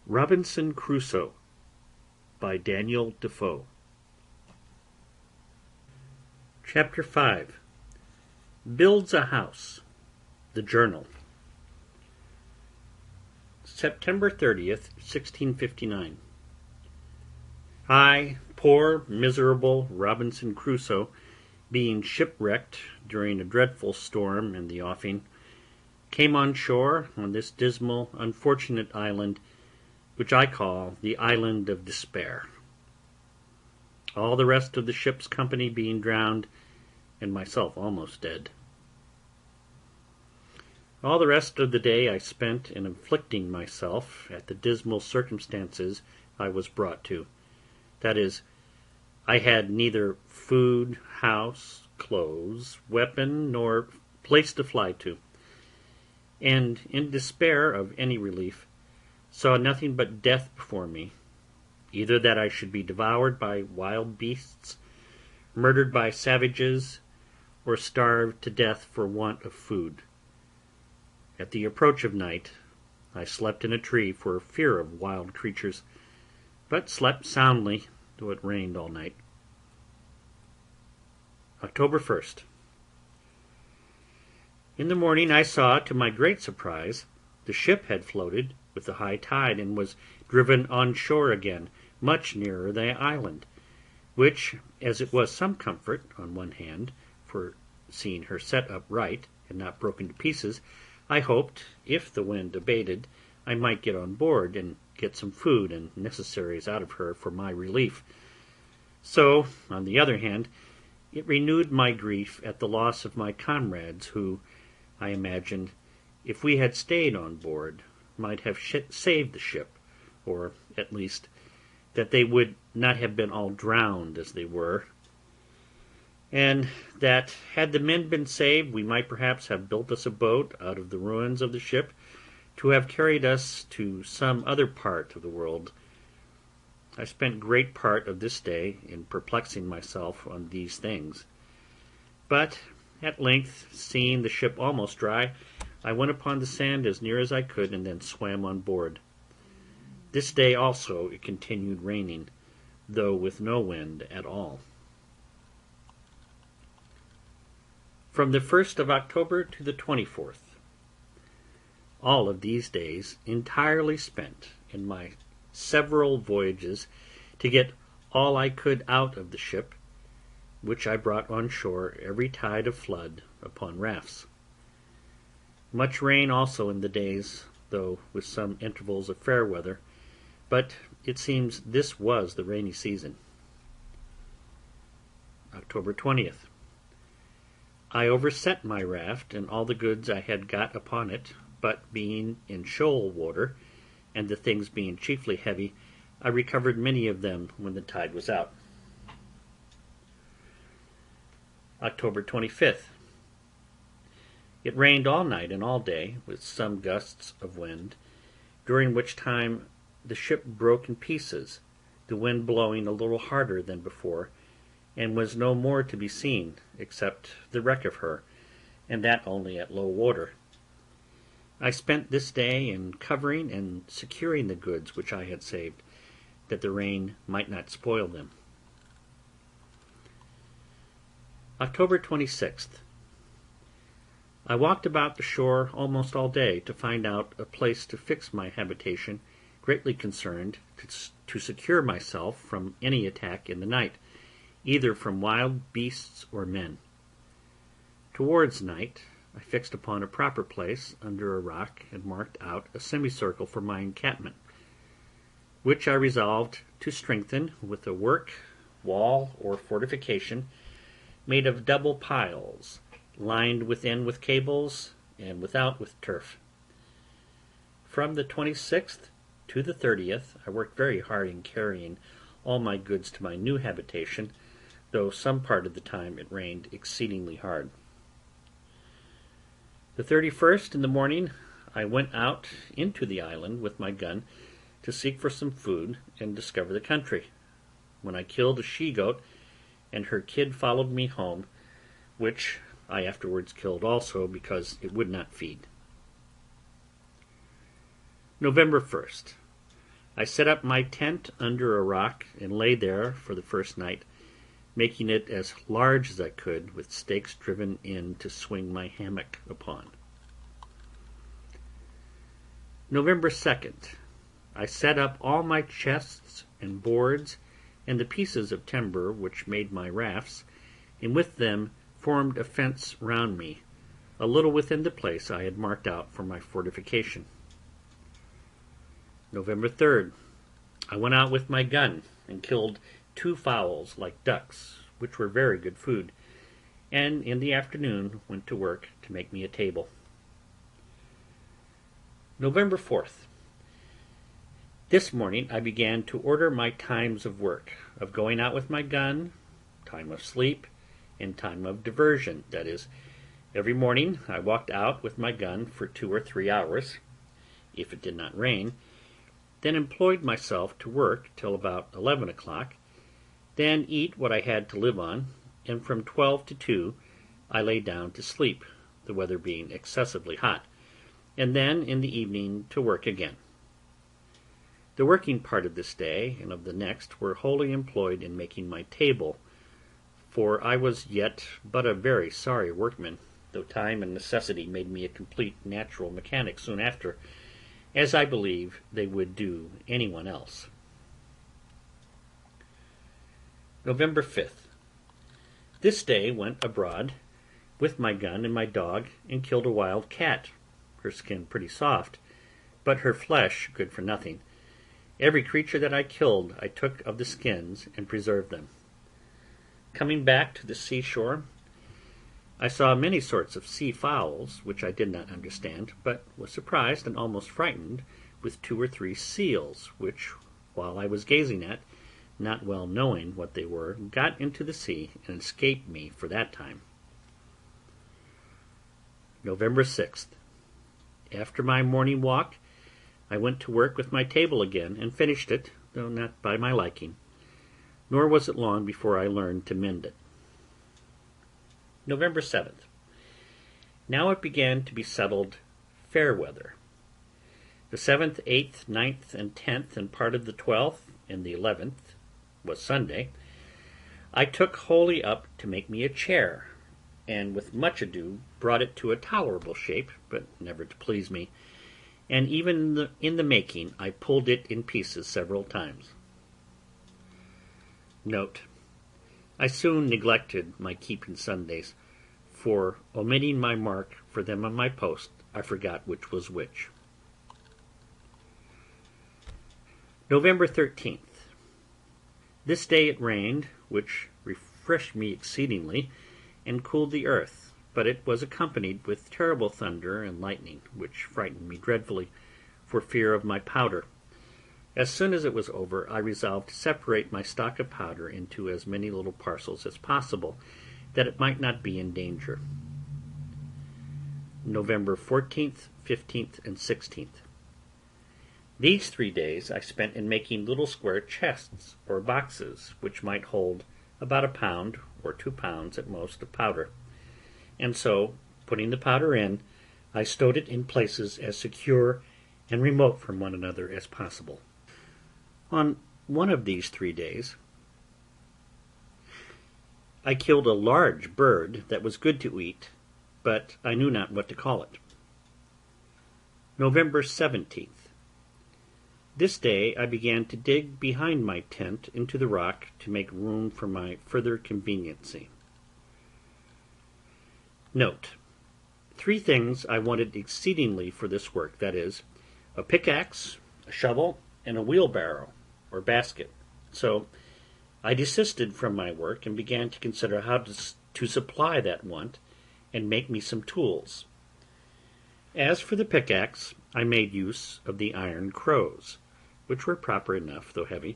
Robinson Crusoe by Daniel Dafoe. Chapter 5. Builds a House. The Journal. September 30th, 1659. I, poor, miserable Robinson Crusoe, being shipwrecked during a dreadful storm in the offing, came on shore on this dismal, unfortunate island, which I call the Island of Despair, all the rest of the ship's company being drowned, and myself almost dead. All the rest of the day I spent in afflicting myself at the dismal circumstances I was brought to. That is, I had neither food, house, clothes, weapon, nor place to fly to, and in despair of any relief, saw nothing but death before me, either that I should be devoured by wild beasts, murdered by savages, or starved to death for want of food. At the approach of night, I slept in a tree for fear of wild creatures, but slept soundly, though it rained all night. October 1st. In the morning I saw, to my great surprise, the ship had floated with the high tide, and was driven on shore again, much nearer the island, which, as it was some comfort, on one hand, for seeing her set upright and not broken to pieces, I hoped, if the wind abated, I might get on board, and get some food and necessaries out of her for my relief. So, on the other hand, it renewed my grief at the loss of my comrades, who, I imagined, if we had stayed on board, might have saved the ship, or, at least, that they would not have been all drowned as they were, and that, had the men been saved, we might perhaps have built us a boat out of the ruins of the ship, to have carried us to some other part of the world. I spent great part of this day in perplexing myself on these things, but at length, seeing the ship almost dry, I went upon the sand as near as I could, and then swam on board. This day also it continued raining, though with no wind at all. From the 1st of October to the 24th. All of these days entirely spent in my several voyages to get all I could out of the ship, which I brought on shore every tide of flood upon rafts. Much rain also in the days, though with some intervals of fair weather, but it seems this was the rainy season. October 20th. I overset my raft and all the goods I had got upon it, but being in shoal water, and the things being chiefly heavy, I recovered many of them when the tide was out. October 25th. It rained all night and all day, with some gusts of wind, during which time the ship broke in pieces, the wind blowing a little harder than before, and was no more to be seen, except the wreck of her, and that only at low water. I spent this day in covering and securing the goods which I had saved, that the rain might not spoil them. October 26th. I walked about the shore almost all day to find out a place to fix my habitation, greatly concerned to secure myself from any attack in the night, either from wild beasts or men. Towards night I fixed upon a proper place under a rock, and marked out a semicircle for my encampment, which I resolved to strengthen with a work, wall, or fortification, made of double piles, lined within with cables, and without with turf. From the 26th to the 30th I worked very hard in carrying all my goods to my new habitation, though some part of the time it rained exceedingly hard. The 31st in the morning I went out into the island with my gun to seek for some food and discover the country, when I killed a she-goat, and her kid followed me home, which I afterwards killed also, because it would not feed. November 1st. I set up my tent under a rock and lay there for the first night, making it as large as I could with stakes driven in to swing my hammock upon. November 2nd. I set up all my chests and boards and the pieces of timber which made my rafts, and with them formed a fence round me, a little within the place I had marked out for my fortification. November 3rd. I went out with my gun and killed 2 fowls like ducks, which were very good food, and in the afternoon went to work to make me a table. November 4th. This morning I began to order my times of work, of going out with my gun, time of sleep, and time of diversion. That is, every morning I walked out with my gun for 2 or 3 hours, if it did not rain, then employed myself to work till about 11 o'clock, then eat what I had to live on, and from 12 to 2 I lay down to sleep, the weather being excessively hot, and then in the evening to work again. The working part of this day and of the next were wholly employed in making my table, for I was yet but a very sorry workman, though time and necessity made me a complete natural mechanic soon after, as I believe they would do any one else. November 5th. This day went abroad with my gun and my dog and killed a wild cat, her skin pretty soft, but her flesh good for nothing. Every creature that I killed I took of the skins and preserved them. Coming back to the seashore, I saw many sorts of sea fowls, which I did not understand, but was surprised and almost frightened with 2 or 3 seals, which, while I was gazing at, not well knowing what they were, got into the sea and escaped me for that time. November 6th. After my morning walk, I went to work with my table again and finished it, though not by my liking, nor was it long before I learned to mend it. November 7th. Now it began to be settled fair weather. The 7th, 8th, 9th, and 10th, and part of the 12th, and the 11th, was Sunday, I took wholly up to make me a chair, and with much ado brought it to a tolerable shape, but never to please me, and even in the making I pulled it in pieces several times. Note: I soon neglected my keeping Sundays, for, omitting my mark for them on my post, I forgot which was which. November 13th. This day it rained, which refreshed me exceedingly, and cooled the earth, but it was accompanied with terrible thunder and lightning, which frightened me dreadfully, for fear of my powder. As soon as it was over, I resolved to separate my stock of powder into as many little parcels as possible, that it might not be in danger. November 14th, 15th, and 16th. These 3 days I spent in making little square chests or boxes, which might hold about 1 pound or 2 pounds at most of powder, and so, putting the powder in, I stowed it in places as secure and remote from one another as possible. On one of these 3 days, I killed a large bird that was good to eat, but I knew not what to call it. November 17th. This day I began to dig behind my tent into the rock to make room for my further conveniency. Note: 3 things I wanted exceedingly for this work, that is, a pickaxe, a shovel, and a wheelbarrow, or basket. So I desisted from my work and began to consider how to supply that want and make me some tools. As for the pickaxe, I made use of the iron crows, which were proper enough, though heavy.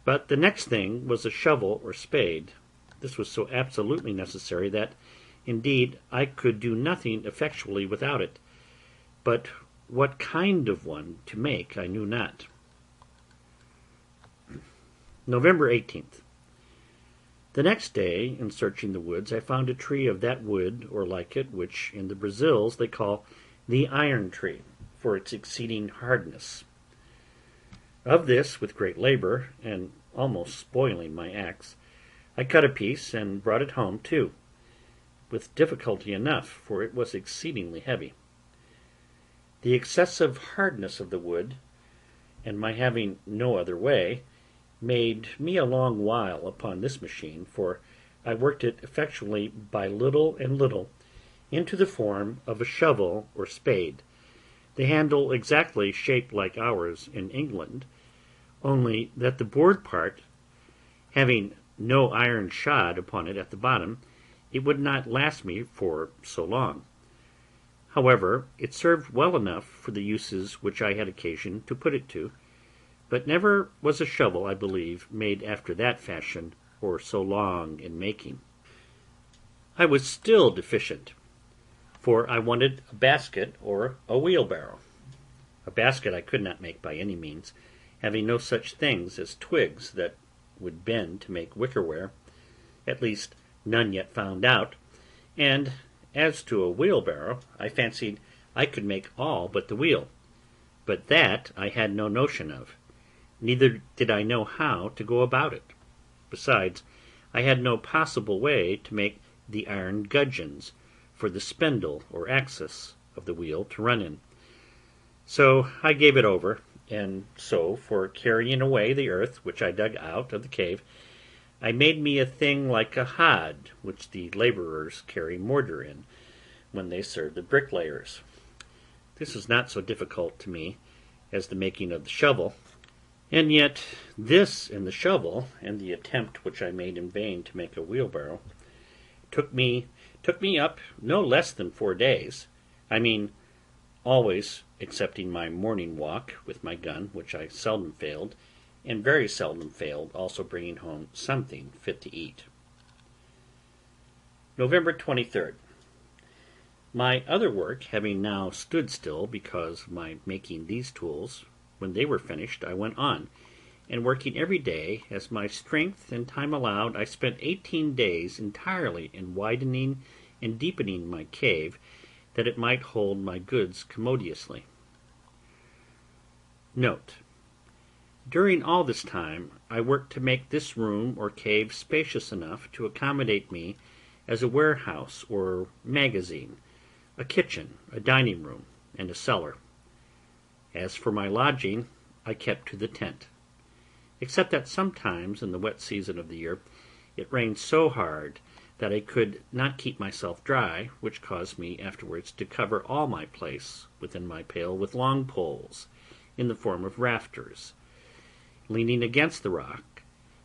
But the next thing was a shovel or spade. This was so absolutely necessary that, indeed, I could do nothing effectually without it, but what kind of one to make I knew not. November 18th. The next day, in searching the woods, I found a tree of that wood, or like it, which in the Brazils they call the iron tree, for its exceeding hardness. Of this, with great labour, and almost spoiling my axe, I cut a piece and brought it home too, with difficulty enough, for it was exceedingly heavy. The excessive hardness of the wood, and my having no other way, made me a long while upon this machine, for I worked it effectually by little and little into the form of a shovel or spade, the handle exactly shaped like ours in England, only that the board part, having no iron shod upon it at the bottom, it would not last me for so long. However, it served well enough for the uses which I had occasion to put it to, but never was a shovel, I believe, made after that fashion, or so long in making. I was still deficient, for I wanted a basket or a wheelbarrow. A basket I could not make by any means, having no such things as twigs that would bend to make wickerware, at least none yet found out, and as to a wheelbarrow, I fancied I could make all but the wheel, but that I had no notion of, neither did I know how to go about it. Besides, I had no possible way to make the iron gudgeons for the spindle or axis of the wheel to run in. So I gave it over, and so, for carrying away the earth which I dug out of the cave, I made me a thing like a hod which the labourers carry mortar in, when they serve the bricklayers. This is not so difficult to me as the making of the shovel, and yet this and the shovel, and the attempt which I made in vain to make a wheelbarrow, took me up no less than 4 days. I mean, always excepting my morning walk with my gun, which I seldom failed, and very seldom failed also bringing home something fit to eat. November 23rd. My other work having now stood still because of my making these tools, when they were finished I went on, and working every day as my strength and time allowed, I spent 18 days entirely in widening and deepening my cave, that it might hold my goods commodiously. Note: during all this time I worked to make this room or cave spacious enough to accommodate me as a warehouse or magazine, a kitchen, a dining room, and a cellar. As for my lodging, I kept to the tent, except that sometimes in the wet season of the year it rained so hard that I could not keep myself dry, which caused me afterwards to cover all my place within my pail with long poles, in the form of rafters, leaning against the rock,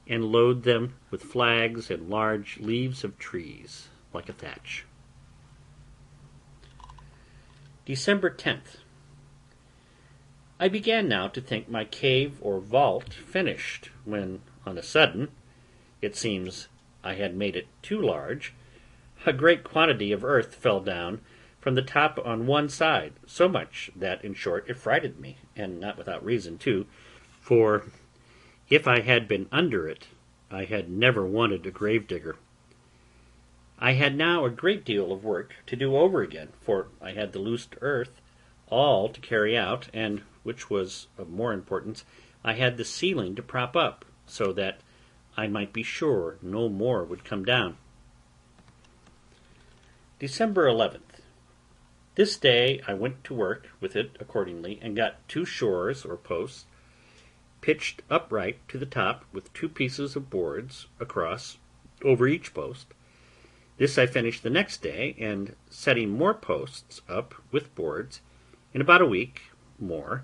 and load them with flags and large leaves of trees, like a thatch. December 10th. I began now to think my cave or vault finished, when, on a sudden, it seems I had made it too large, a great quantity of earth fell down from the top on one side, so much that, in short, it frighted me, and not without reason too, for if I had been under it, I had never wanted a grave digger. I had now a great deal of work to do over again, for I had the loosed earth all to carry out, and, which was of more importance, I had the ceiling to prop up, so that I might be sure no more would come down. December 11th. This day I went to work with it accordingly, and got 2 shores or posts, pitched upright to the top, with 2 pieces of boards across over each post. This I finished the next day, and setting more posts up with boards, in about a week more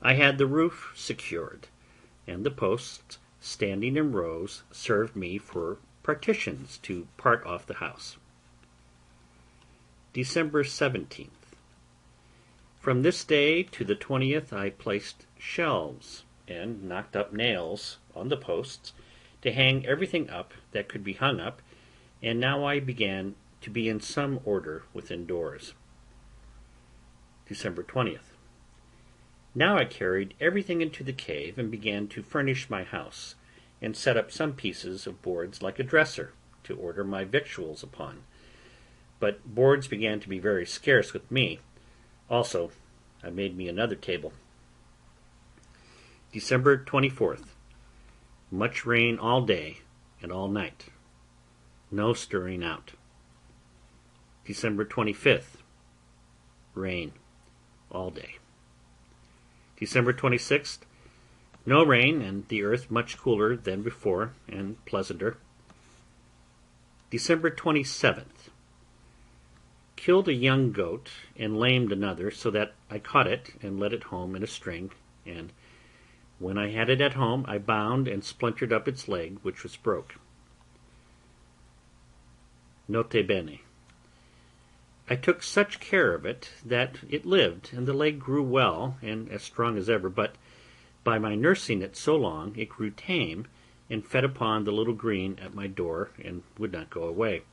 I had the roof secured, and the posts, standing in rows, served me for partitions to part off the house. December 17th. From this day to the 20th I placed shelves and knocked up nails on the posts to hang everything up that could be hung up, and now I began to be in some order within doors. December 20th. Now I carried everything into the cave, and began to furnish my house, and set up some pieces of boards like a dresser, to order my victuals upon. But boards began to be very scarce with me. Also I made me another table. December 24th. Much rain all day and all night. No stirring out. December 25th. Rain all day. December 26th. No rain and the earth much cooler than before and pleasanter. December 27th. Killed a young goat and lamed another, so that I caught it and led it home in a string, and when I had it at home I bound and splintered up its leg, which was broke. Note bene. I took such care of it that it lived, and the leg grew well and as strong as ever, but by my nursing it so long it grew tame, and fed upon the little green at my door, and would not go away.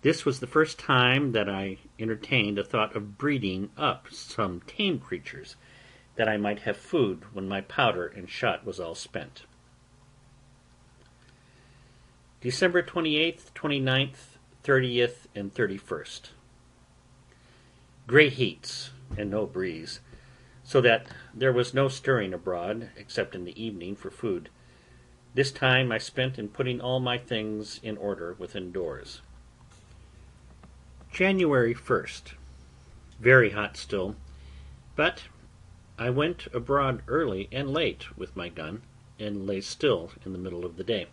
This was the first time that I entertained a thought of breeding up some tame creatures, that I might have food when my powder and shot was all spent. December 28th, 29th, 30th, and 31st. Great heats, and no breeze, so that there was no stirring abroad, except in the evening for food. This time I spent in putting all my things in order within doors. January 1st. Very hot still, but I went abroad early and late with my gun, and lay still in the middle of the day.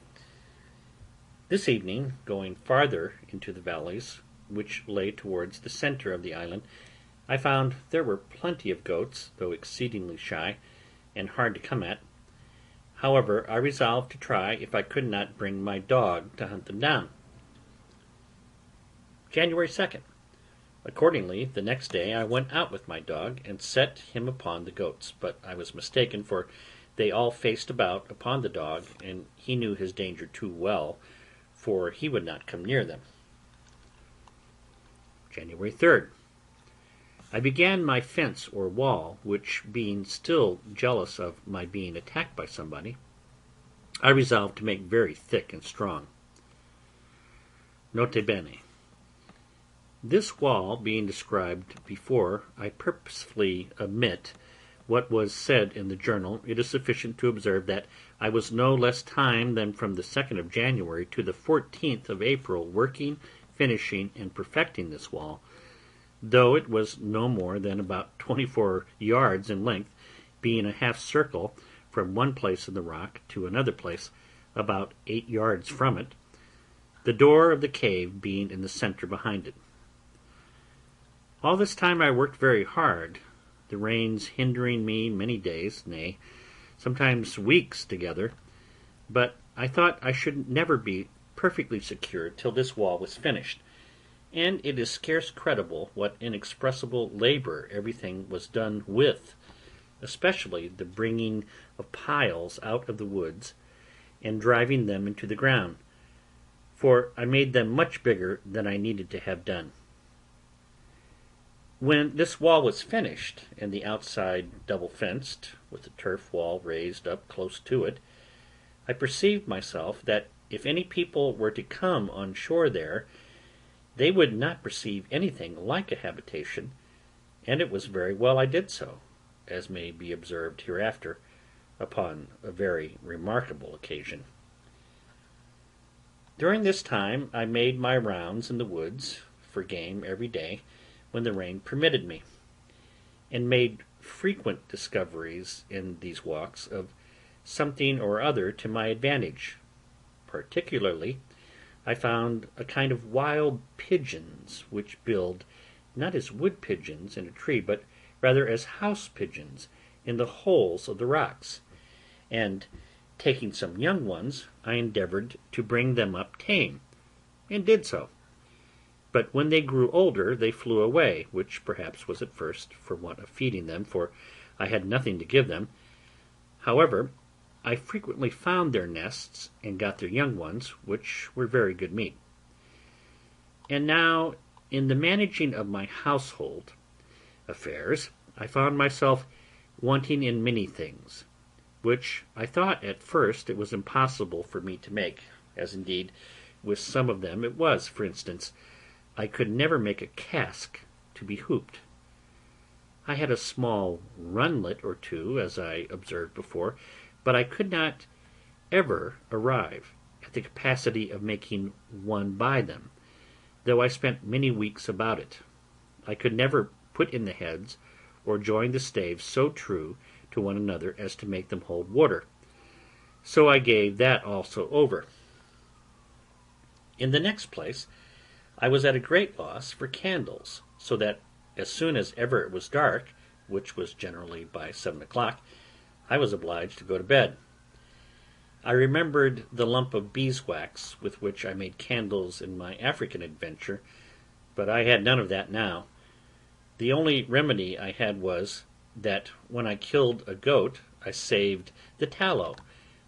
This evening, going farther into the valleys, which lay towards the centre of the island, I found there were plenty of goats, though exceedingly shy, and hard to come at. However, I resolved to try if I could not bring my dog to hunt them down. January 2nd. Accordingly, the next day I went out with my dog, and set him upon the goats, but I was mistaken, for they all faced about upon the dog, and he knew his danger too well, for he would not come near them. January 3rd. I began my fence or wall, which, being still jealous of my being attacked by somebody, I resolved to make very thick and strong. Note bene. This wall being described before, I purposely omit what was said in the journal. It is sufficient to observe that I was no less time than from the 2nd of January to the 14th of April working, finishing, and perfecting this wall, though it was no more than about 24 yards in length, being a half circle from one place in the rock to another place, about 8 yards from it, the door of the cave being in the centre behind it. All this time I worked very hard, the rains hindering me many days, nay, sometimes weeks together, but I thought I should never be perfectly secure till this wall was finished, and it is scarce credible what inexpressible labour everything was done with, especially the bringing of piles out of the woods, and driving them into the ground, for I made them much bigger than I needed to have done. When this wall was finished, and the outside double-fenced, with the turf wall raised up close to it, I perceived myself that if any people were to come on shore there, they would not perceive anything like a habitation, and it was very well I did so, as may be observed hereafter, upon a very remarkable occasion. During this time I made my rounds in the woods for game every day, when the rain permitted me, and made frequent discoveries in these walks of something or other to my advantage. Particularly, I found a kind of wild pigeons, which build, not as wood pigeons in a tree, but rather as house pigeons in the holes of the rocks, and, taking some young ones, I endeavoured to bring them up tame, and did so. But when they grew older they flew away, which perhaps was at first for want of feeding them, for I had nothing to give them. However, I frequently found their nests, and got their young ones, which were very good meat. And now, in the managing of my household affairs, I found myself wanting in many things, which I thought at first it was impossible for me to make, as indeed with some of them it was. For instance, I could never make a cask to be hooped. I had a small runlet or two, as I observed before, but I could not ever arrive at the capacity of making one by them, though I spent many weeks about it. I could never put in the heads or join the staves so true to one another as to make them hold water, so I gave that also over. In the next place, I was at a great loss for candles, so that as soon as ever it was dark, which was generally by 7 o'clock, I was obliged to go to bed. I remembered the lump of beeswax with which I made candles in my African adventure, but I had none of that now. The only remedy I had was, that when I killed a goat I saved the tallow,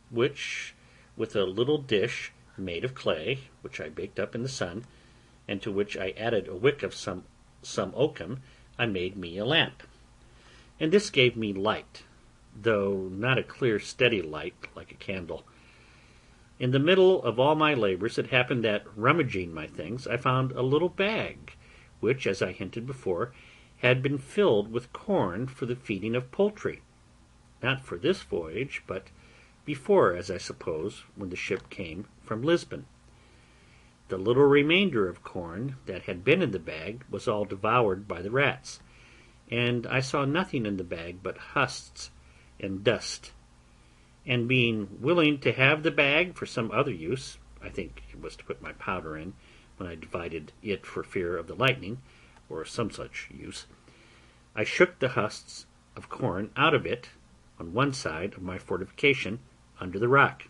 which, with a little dish made of clay, which I baked up in the sun, and to which I added a wick of some oakum, I made me a lamp. And this gave me light, though not a clear steady light like a candle. In the middle of all my labours it happened that, rummaging my things, I found a little bag, which, as I hinted before, had been filled with corn for the feeding of poultry, not for this voyage, but before, as I suppose, when the ship came from Lisbon. The little remainder of corn that had been in the bag was all devoured by the rats, and I saw nothing in the bag but husks and dust. And being willing to have the bag for some other use, I think it was to put my powder in, when I divided it for fear of the lightning, or some such use, I shook the husks of corn out of it on one side of my fortification under the rock.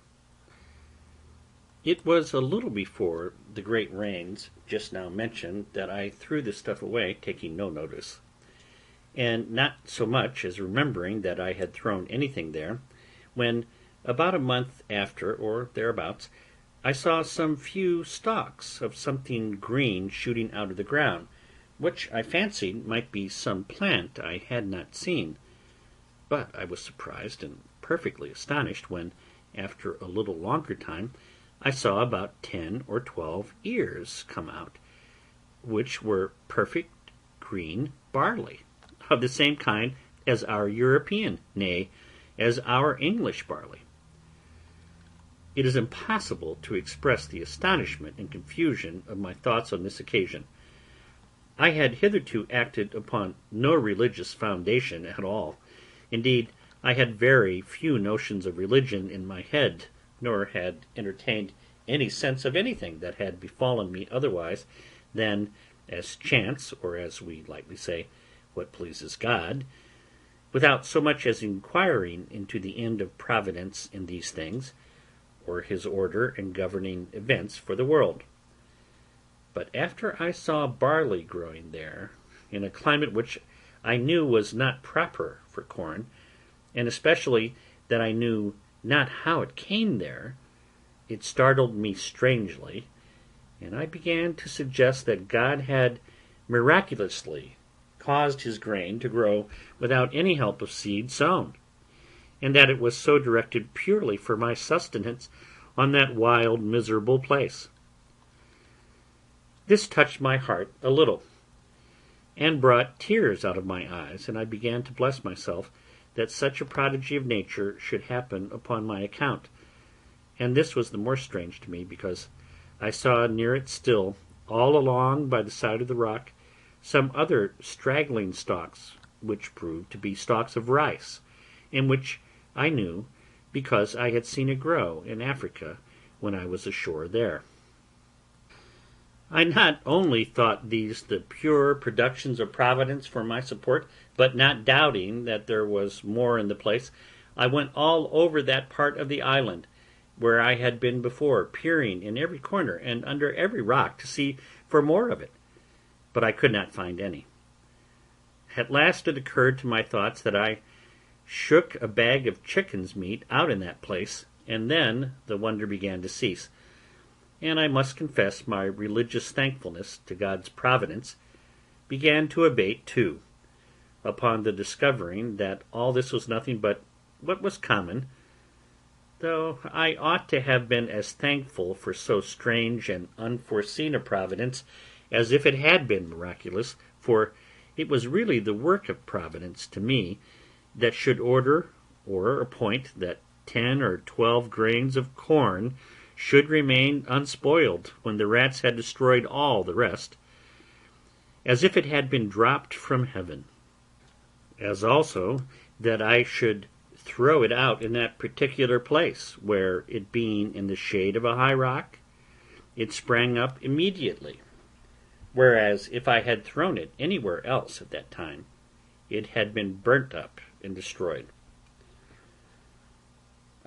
It was a little before the great rains just now mentioned that I threw this stuff away, taking no notice, and not so much as remembering that I had thrown anything there, when, about a month after, or thereabouts, I saw some few stalks of something green shooting out of the ground, which I fancied might be some plant I had not seen. But I was surprised and perfectly astonished when, after a little longer time, I saw about 10 or 12 ears come out, which were perfect green barley, of the same kind as our European, nay, as our English barley. It is impossible to express the astonishment and confusion of my thoughts on this occasion. I had hitherto acted upon no religious foundation at all. Indeed, I had very few notions of religion in my head, nor had entertained any sense of anything that had befallen me otherwise than as chance, or, as we lightly say, what pleases God, without so much as inquiring into the end of Providence in these things, or his order in governing events for the world. But after I saw barley growing there, in a climate which I knew was not proper for corn, and especially that I knew not how it came there, it startled me strangely, and I began to suggest that God had miraculously caused his grain to grow without any help of seed sown, and that it was so directed purely for my sustenance on that wild, miserable place. This touched my heart a little, and brought tears out of my eyes, and I began to bless myself that such a prodigy of nature should happen upon my account. And this was the more strange to me, because I saw near it still, all along by the side of the rock, some other straggling stalks, which proved to be stalks of rice, and which I knew because I had seen it grow in Africa when I was ashore there. I not only thought these the pure productions of Providence for my support, but not doubting that there was more in the place, I went all over that part of the island where I had been before, peering in every corner and under every rock to see for more of it, but I could not find any. At last it occurred to my thoughts that I shook a bag of chicken's meat out in that place, and then the wonder began to cease, and I must confess my religious thankfulness to God's providence began to abate too, upon the discovering that all this was nothing but what was common, though I ought to have been as thankful for so strange and unforeseen a providence as if it had been miraculous, for It was really the work of Providence to me that should order or appoint that 10 or 12 grains of corn should remain unspoiled when the rats had destroyed all the rest, as if it had been dropped from heaven, as also that I should throw it out in that particular place, where, it being in the shade of a high rock, it sprang up immediately, whereas if I had thrown it anywhere else at that time, it had been burnt up and destroyed.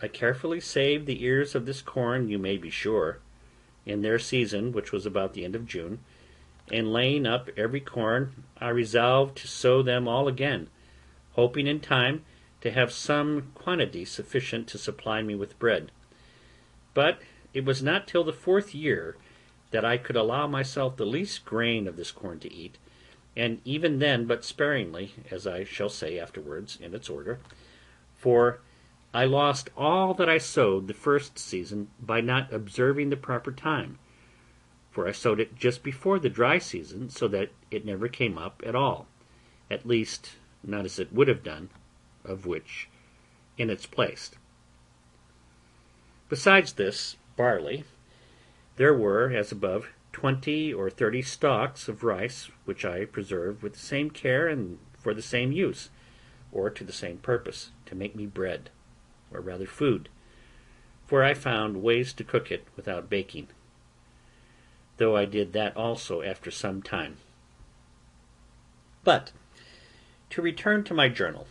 I carefully saved the ears of this corn, you may be sure, in their season, which was about the end of June, and laying up every corn, I resolved to sow them all again, hoping in time to have some quantity sufficient to supply me with bread. But it was not till the 4th year that I could allow myself the least grain of this corn to eat, and even then but sparingly, as I shall say afterwards in its order, for I lost all that I sowed the first season by not observing the proper time, for I sowed it just before the dry season, so that it never came up at all, at least not as it would have done, of which in its place. Besides this barley, there were, as above, 20 or 30 stalks of rice, which I preserved with the same care and for the same use, or to the same purpose, to make me bread, or rather food, for I found ways to cook it without baking, though I did that also after some time. But to return to my journal.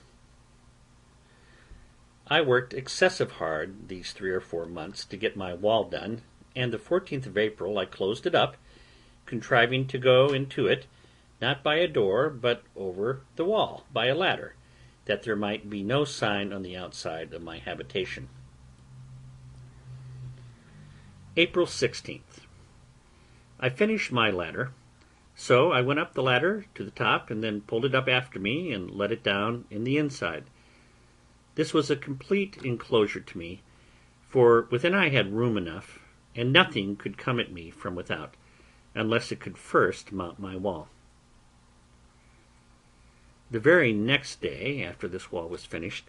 I worked excessive hard these 3 or 4 months to get my wall done, and the 14th of April I closed it up, contriving to go into it, not by a door, but over the wall by a ladder, that there might be no sign on the outside of my habitation. April 16th. I finished my ladder, so I went up the ladder to the top and then pulled it up after me and let it down in the inside. This was a complete enclosure to me, for within I had room enough, and nothing could come at me from without, unless it could first mount my wall. The very next day, after this wall was finished,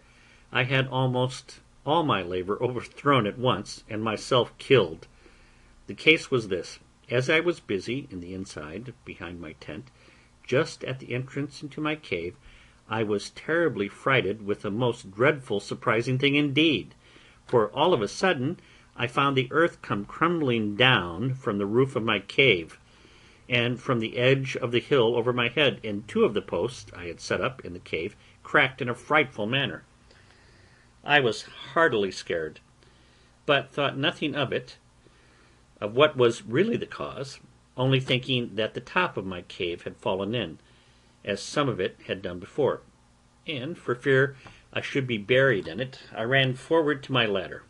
I had almost all my labor overthrown at once, and myself killed. The case was this. As I was busy in the inside, behind my tent, just at the entrance into my cave, I was terribly frighted with a most dreadful surprising thing indeed, for all of a sudden I found the earth come crumbling down from the roof of my cave, and from the edge of the hill over my head, and 2 of the posts I had set up in the cave cracked in a frightful manner. I was heartily scared, but thought nothing of it, of what was really the cause, only thinking that the top of my cave had fallen in, as some of it had done before, and for fear I should be buried in it, I ran forward to my ladder,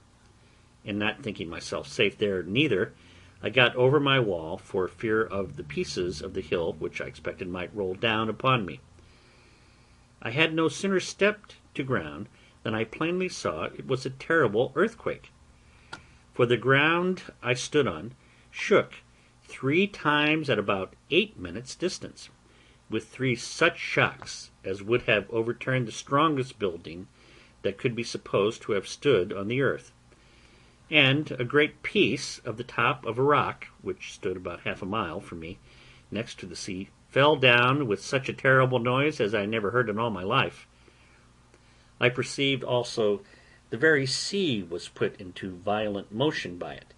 and not thinking myself safe there neither, I got over my wall for fear of the pieces of the hill which I expected might roll down upon me. I had no sooner stepped to ground than I plainly saw it was a terrible earthquake, for the ground I stood on shook 3 times at about 8 minutes' distance, with 3 such shocks as would have overturned the strongest building that could be supposed to have stood on the earth, and a great piece of the top of a rock, which stood about half a mile from me, next to the sea, fell down with such a terrible noise as I never heard in all my life. I perceived also the very sea was put into violent motion by it,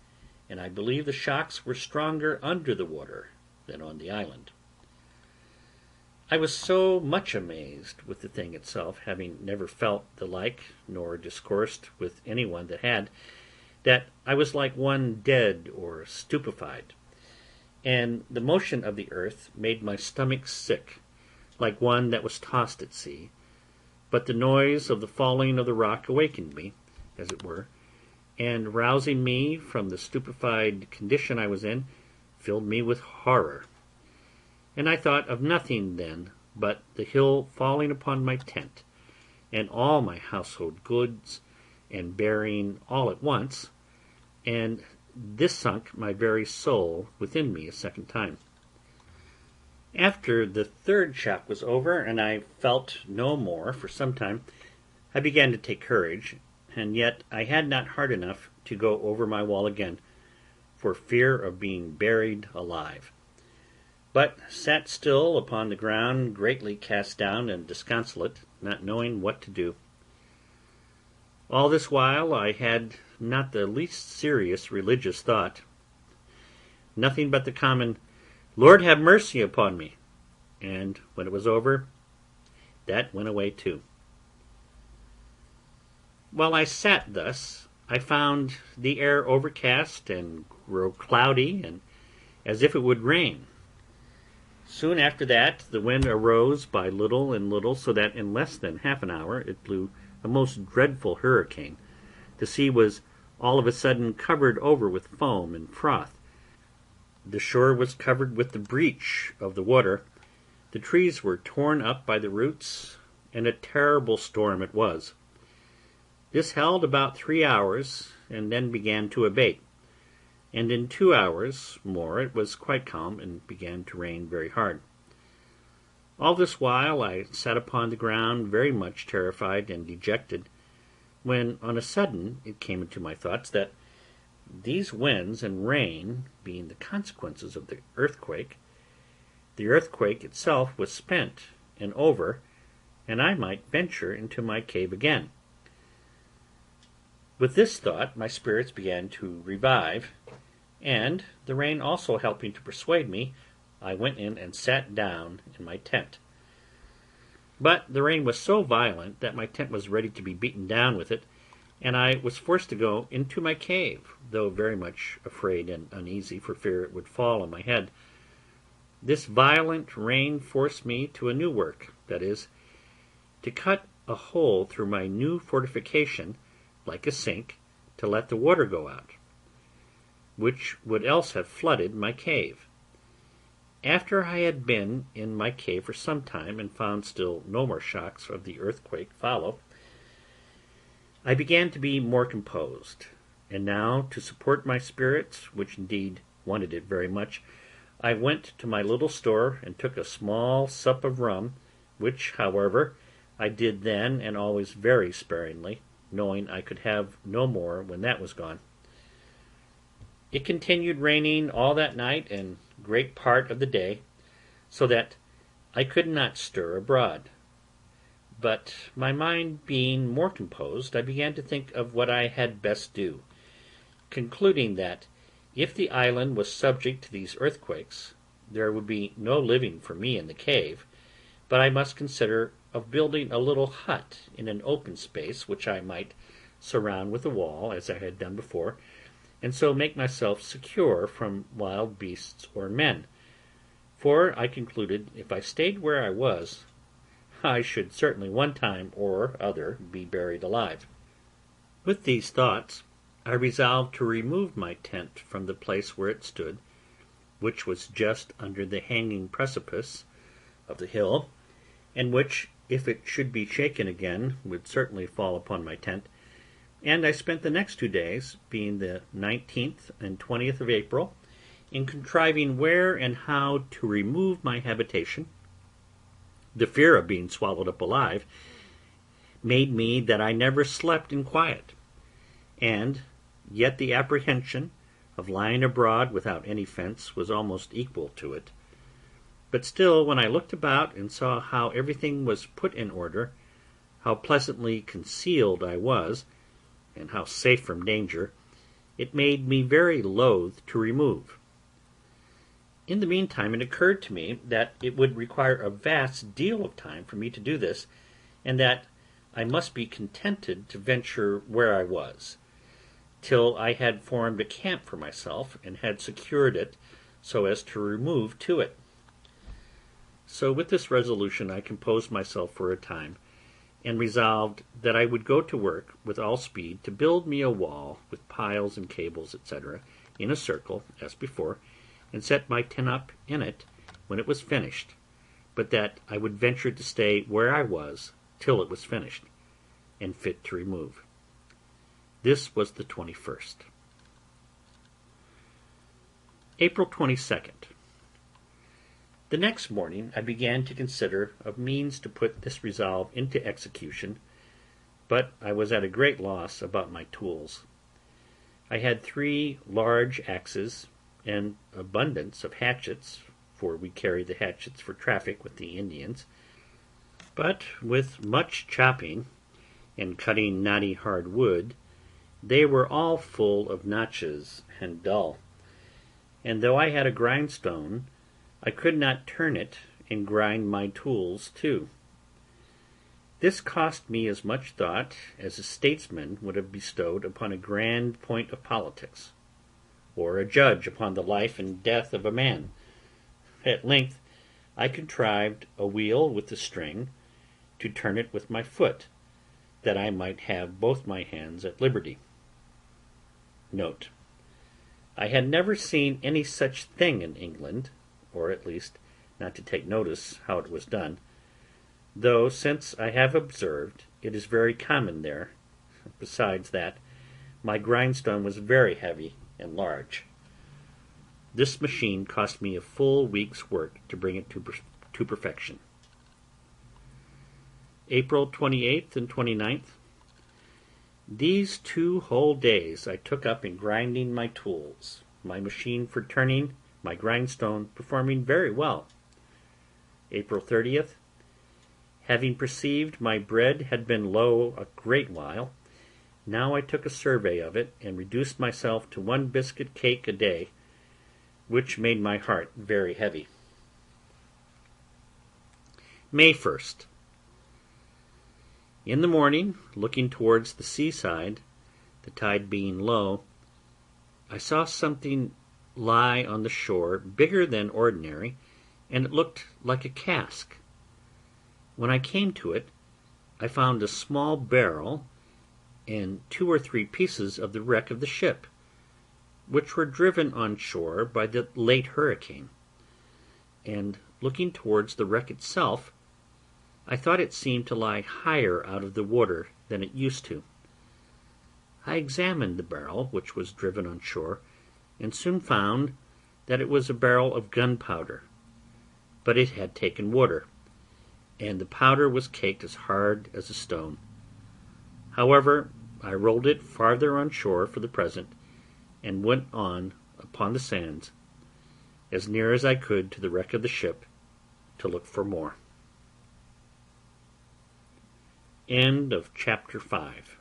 and I believe the shocks were stronger under the water than on the island. I was so much amazed with the thing itself, having never felt the like, nor discoursed with any one that had, that I was like one dead or stupefied, and the motion of the earth made my stomach sick, like one that was tossed at sea, but the noise of the falling of the rock awakened me, as it were, and rousing me from the stupefied condition I was in, filled me with horror, and I thought of nothing then but the hill falling upon my tent, and all my household goods, and burying all at once, and this sunk my very soul within me a second time. After the third shock was over, and I felt no more for some time, I began to take courage, and yet I had not heart enough to go over my wall again, for fear of being buried alive, but sat still upon the ground, greatly cast down and disconsolate, not knowing what to do. All this while I had not the least serious religious thought, nothing but the common, "Lord, have mercy upon me," and when it was over, that went away too. While I sat thus, I found the air overcast and grow cloudy, and as if it would rain. Soon after that the wind arose by little and little, so that in less than half an hour it blew a most dreadful hurricane. The sea was all of a sudden covered over with foam and froth. The shore was covered with the breach of the water. The trees were torn up by the roots, and a terrible storm it was. This held about 3 hours, and then began to abate, and in 2 hours more it was quite calm, and began to rain very hard. All this while I sat upon the ground very much terrified and dejected, when on a sudden it came into my thoughts that these winds and rain being the consequences of the earthquake itself was spent and over, and I might venture into my cave again. With this thought my spirits began to revive, and, the rain also helping to persuade me, I went in and sat down in my tent. But the rain was so violent that my tent was ready to be beaten down with it, and I was forced to go into my cave, though very much afraid and uneasy for fear it would fall on my head. This violent rain forced me to a new work, that is, to cut a hole through my new fortification, like a sink, to let the water go out, which would else have flooded my cave. After I had been in my cave for some time, and found still no more shocks of the earthquake follow, I began to be more composed, and now, to support my spirits, which indeed wanted it very much, I went to my little store and took a small sup of rum, which, however, I did then and always very sparingly, knowing I could have no more when that was gone. It continued raining all that night and great part of the day, so that I could not stir abroad. But my mind being more composed, I began to think of what I had best do, concluding that if the island was subject to these earthquakes, there would be no living for me in the cave, but I must consider of building a little hut in an open space, which I might surround with a wall, as I had done before, and so make myself secure from wild beasts or men. For I concluded if I stayed where I was, I should certainly one time or other be buried alive. With these thoughts, I resolved to remove my tent from the place where it stood, which was just under the hanging precipice of the hill, and which, if it should be shaken again, would certainly fall upon my tent, and I spent the next 2 days, being the 19th and 20th of April, in contriving where and how to remove my habitation. The fear of being swallowed up alive made me that I never slept in quiet, and yet the apprehension of lying abroad without any fence was almost equal to it. But still, when I looked about and saw how everything was put in order, how pleasantly concealed I was, and how safe from danger, it made me very loath to remove. In the meantime it occurred to me that it would require a vast deal of time for me to do this, and that I must be contented to venture where I was, till I had formed a camp for myself, and had secured it so as to remove to it. So with this resolution I composed myself for a time, and resolved that I would go to work with all speed to build me a wall with piles and cables, etc., in a circle, as before, and set my tent up in it when it was finished, but that I would venture to stay where I was till it was finished, and fit to remove. This was the 21st. April 22nd. The next morning I began to consider of means to put this resolve into execution, but I was at a great loss about my tools. I had 3 large axes and abundance of hatchets, for we carried the hatchets for traffic with the Indians, but with much chopping and cutting knotty hard wood, they were all full of notches and dull, and though I had a grindstone, I could not turn it and grind my tools too. This cost me as much thought as a statesman would have bestowed upon a grand point of politics, or a judge upon the life and death of a man. At length I contrived a wheel with a string, to turn it with my foot, that I might have both my hands at liberty. Note: I had never seen any such thing in England, or at least not to take notice how it was done, though since I have observed it is very common there. Besides that, my grindstone was very heavy and large. This machine cost me a full week's work to bring it to perfection. April 28th and 29th. These 2 whole days I took up in grinding my tools, my machine for turning, my grindstone performing very well. April 30th. Having perceived my bread had been low a great while, now I took a survey of it, and reduced myself to 1 biscuit cake a day, which made my heart very heavy. May 1st. In the morning, looking towards the seaside, the tide being low, I saw something lie on the shore, bigger than ordinary, and it looked like a cask. When I came to it, I found a small barrel and 2 or 3 pieces of the wreck of the ship, which were driven on shore by the late hurricane, and looking towards the wreck itself, I thought it seemed to lie higher out of the water than it used to. I examined the barrel, which was driven on shore, and soon found that it was a barrel of gunpowder, but it had taken water, and the powder was caked as hard as a stone. However, I rolled it farther on shore for the present, and went on upon the sands, as near as I could to the wreck of the ship, to look for more. End of chapter 5.